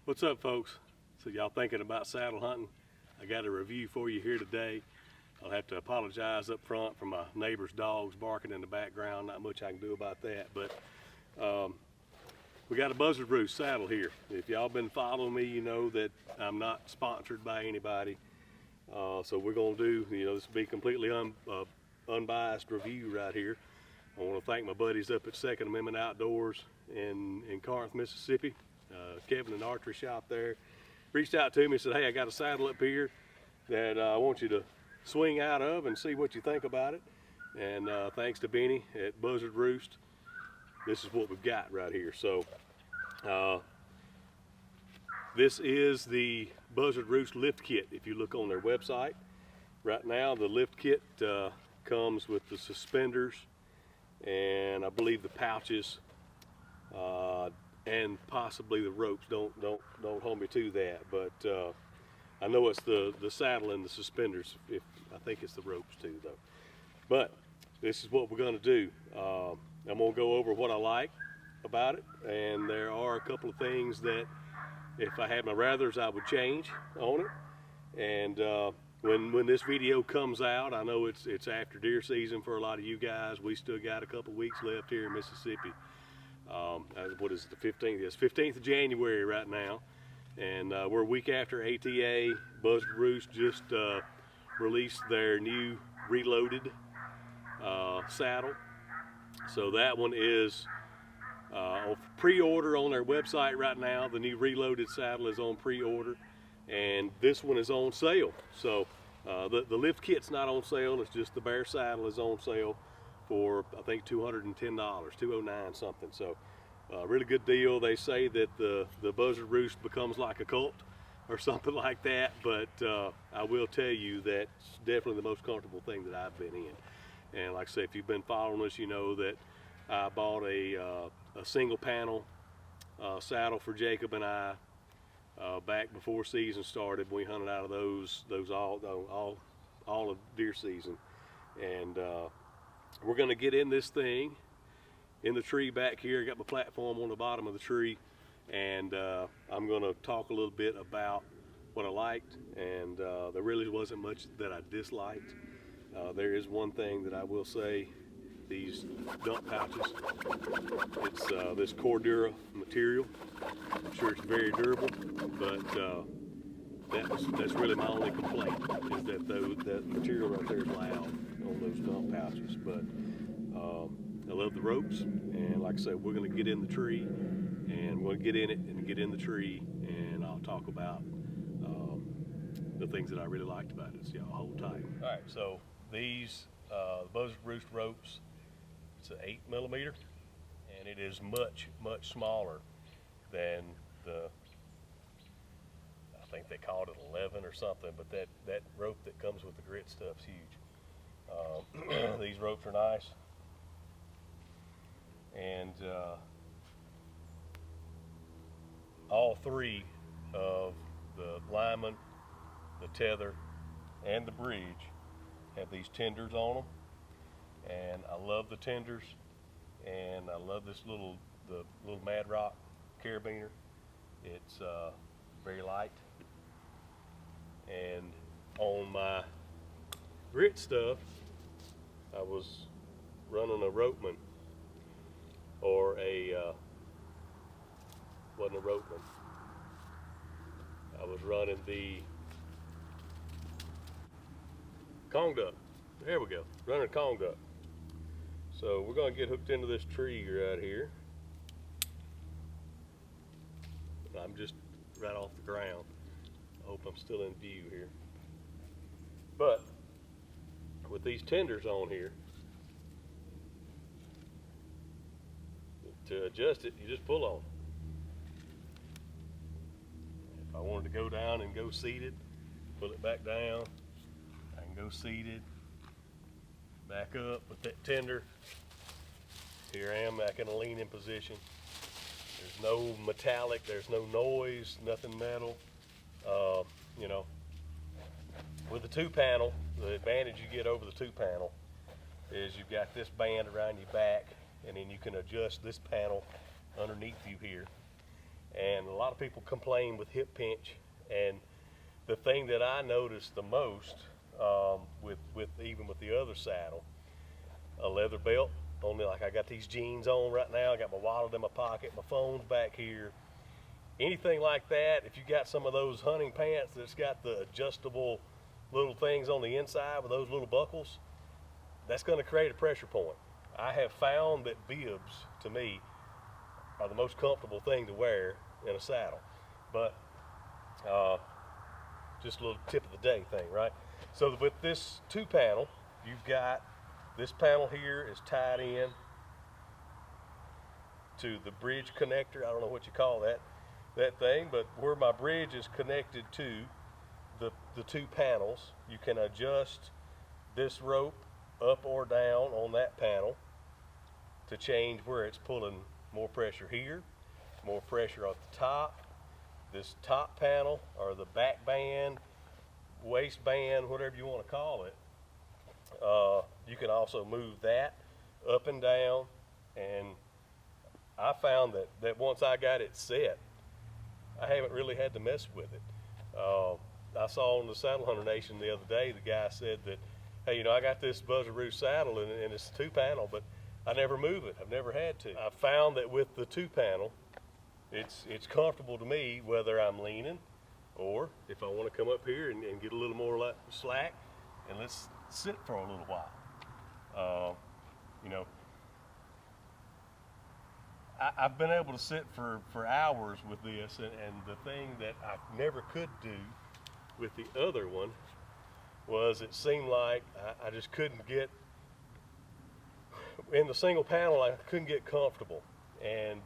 What's up, folks? So y'all thinking about saddle hunting? I got a review for you here today. I'll have to apologize up front for my neighbor's dogs barking in the background. Not much I can do about that, but we got a Buzzard Roost saddle here. If y'all been following me, you know that I'm not sponsored by anybody. So we're gonna do, this will be completely unbiased review right here. I want to thank my buddies up at Second Amendment Outdoors in Corinth, Mississippi. Kevin and Archery Shop there reached out to me and said, hey, I got a saddle up here that I want you to swing out of and see what you think about it. And thanks to Benny at Buzzard Roost, this is what we've got right here. So this is the Buzzard Roost lift kit. If you look on their website right now, the lift kit comes with the suspenders and I believe the pouches and possibly the ropes. Don't hold me to that, but I know it's the saddle and the suspenders. I think it's the ropes too, though. But this is what we're going to do. I'm going to go over what I like about it, and there are a couple of things that if I had my rathers I would change on it. And when this video comes out, I know it's after deer season for a lot of you guys. We still got a couple weeks left here in Mississippi. What is it, the 15th? It's 15th of January right now, and we're a week after ATA. Buzzard Roost just released their new reloaded saddle. So that one is on pre-order on their website right now. The new reloaded saddle is on pre-order, and this one is on sale. So the lift kit's not on sale, it's just the bare saddle is on sale for I think $210, $209 something. So really good deal. They say that the Buzzard Roost becomes like a cult or something like that, but I will tell you that's definitely the most comfortable thing that I've been in. And like I say, if you've been following us, you know that I bought a single panel saddle for Jacob and I back before season started. We hunted out of those all of deer season, and we're going to get in this thing in the tree back here. I got my platform on the bottom of the tree, and I'm going to talk a little bit about what I liked, and there really wasn't much that I disliked. There is one thing that I will say: these dump pouches. It's this Cordura material. I'm sure it's very durable, but that's really my only complaint, is that material right there is loud on those dump pouches. But I love the ropes, and like I said, we're going to get in the tree, and we'll get in it and get in the tree, and I'll talk about the things that I really liked about it. So y'all hold tight. All right, so these Buzzard Roost ropes, it's an 8mm, and it is much smaller than the, I think they called it 11 or something, but that rope that comes with the grit stuff's huge. These ropes are nice, and all three of the lineman, the tether, and the bridge have these tenders on them, and I love the tenders, and I love this the little Mad Rock carabiner. It's very light, and on my grit stuff I was running a Ropeman, or wasn't a Ropeman, I was running the conduct. There we go, running a conduct. So we're going to get hooked into this tree right here. I'm just right off the ground. I hope I'm still in view here. But with these tenders on here, to adjust it, you just pull on. If I wanted to go down and go seated, pull it back down. I can go seated, back up with that tender. Here I am back in a leaning position. There's no metallic, there's no noise, nothing metal. With the 2-panel, the advantage you get over the 2-panel is you've got this band around your back, and then you can adjust this panel underneath you here. And a lot of people complain with hip pinch. And the thing that I noticed the most, even with the other saddle, a leather belt. Only like I got these jeans on right now. I got my wallet in my pocket. My phone's back here. Anything like that, if you got some of those hunting pants that's got the adjustable little things on the inside with those little buckles, that's going to create a pressure point. I have found that bibs, to me, are the most comfortable thing to wear in a saddle. But just a little tip of the day thing, right? So with this 2-panel, you've got this panel here is tied in to the bridge connector. I don't know what you call that thing, but where my bridge is connected to the 2 panels, you can adjust this rope up or down on that panel to change where it's pulling more pressure here, more pressure at the top. This top panel, or the back band, waistband, whatever you want to call it, you can also move that up and down. And I found that once I got it set, I haven't really had to mess with it. I saw on the Saddle Hunter Nation the other day, the guy said that, hey, I got this Buzzard Roost saddle and it's 2-panel, but I never move it. I've never had to. I found that with the 2-panel, it's comfortable to me whether I'm leaning or if I want to come up here and get a little more slack and let's sit for a little while. I've been able to sit for hours with this, and the thing that I never could do with the other one was it seemed like I just couldn't get, in the single panel, I couldn't get comfortable. And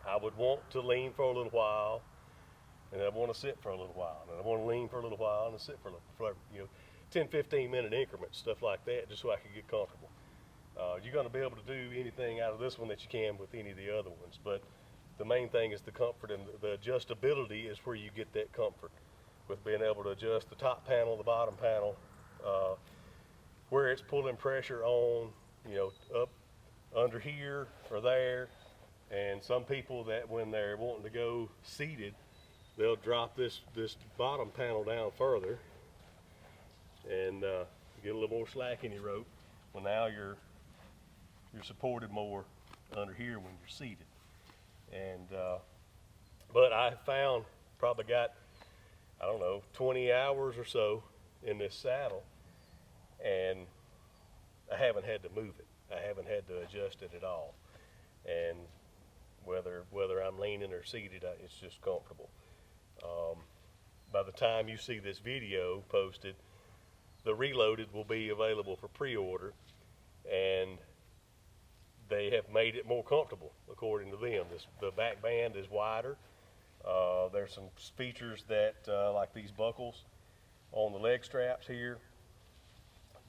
I would want to lean for a little while, and I'd want to sit for a little while, and I'd want to lean for a little while and sit for 10-15 minute increments, stuff like that, just so I could get comfortable. You're going to be able to do anything out of this one that you can with any of the other ones, but the main thing is the comfort, and the adjustability is where you get that comfort with being able to adjust the top panel, the bottom panel, where it's pulling pressure on, up under here or there. And some people that when they're wanting to go seated, they'll drop this bottom panel down further and get a little more slack in your rope. Well, now you're supported more under here when you're seated. And but I found, probably got, I don't know, 20 hours or so in this saddle, and I haven't had to move it. I haven't had to adjust it at all. And whether I'm leaning or seated, it's just comfortable. By the time you see this video posted, the Reloaded will be available for pre-order, and they have made it more comfortable, according to them. The back band is wider. There's some features that, like these buckles on the leg straps here.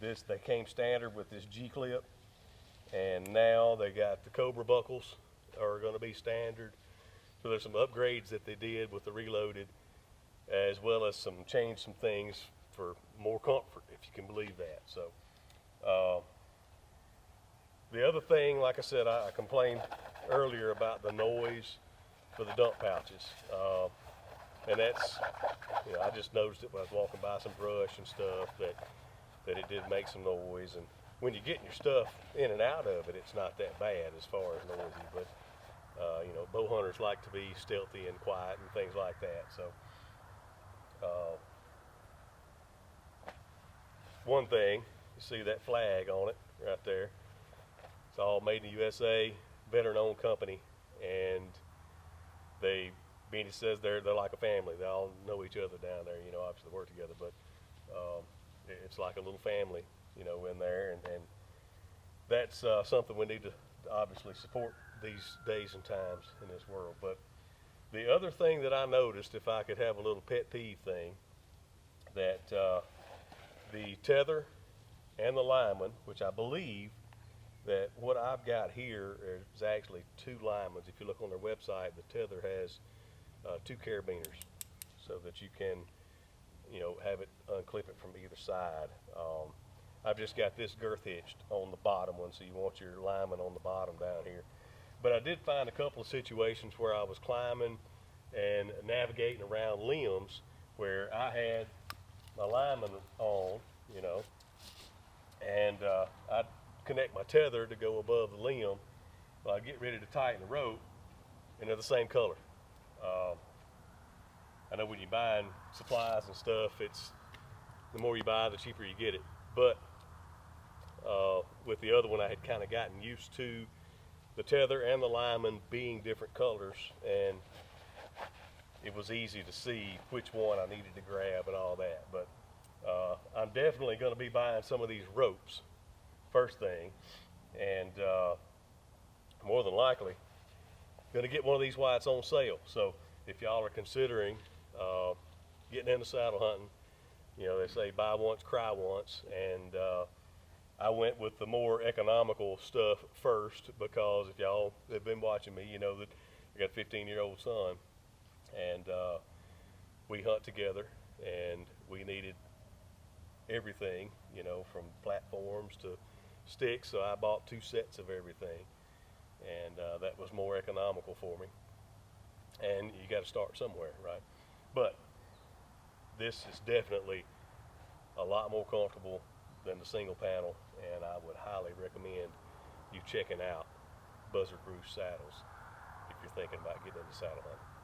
They came standard with this G-clip, and now they got the Cobra buckles are going to be standard. So there's some upgrades that they did with the Reloaded, as well as change some things for more comfort, if you can believe that. So the other thing, like I said, I complained earlier about the noise for the dump pouches, and that's, I just noticed it when I was walking by some brush and stuff that it did make some noise. And when you're getting your stuff in and out of it, it's not that bad as far as noisy, but bow hunters like to be stealthy and quiet and things like that. So one thing, you see that flag on it right there. It's all made in the USA, veteran-owned company, and Benny says they're like a family. They all know each other down there. Obviously they work together, but it's like a little family, in there, and that's something we need to obviously support these days and times in this world. But the other thing that I noticed, if I could have a little pet peeve thing, that the tether and the lineman, which I believe that what I've got here is actually 2 linemans. If you look on their website, the tether has 2 carabiners, so that you can, have it unclip it from either side. I've just got this girth hitched on the bottom one, so you want your lineman on the bottom down here. But I did find a couple of situations where I was climbing and navigating around limbs where I had my lineman on, you know, and I'd connect my tether to go above the limb. But I'd get ready to tighten the rope, and they're the same color. I know when you're buying supplies and stuff, it's the more you buy, the cheaper you get it. But with the other one, I had kind of gotten used to the tether and the lineman being different colors, and it was easy to see which one I needed to grab and all that. But I'm definitely going to be buying some of these ropes first thing, and more than likely going to get one of these while it's on sale. So if y'all are considering getting into saddle hunting, you know, they say buy once, cry once, and I went with the more economical stuff first, because if y'all have been watching me, you know that I got a 15-year-old son, and we hunt together, and we needed everything, you know, from platforms to sticks, so I bought 2 sets of everything, and that was more economical for me. And you got to start somewhere, right? But this is definitely a lot more comfortable than the single panel, and I would highly recommend you checking out Buzzard Roost saddles if you're thinking about getting into saddle hunting.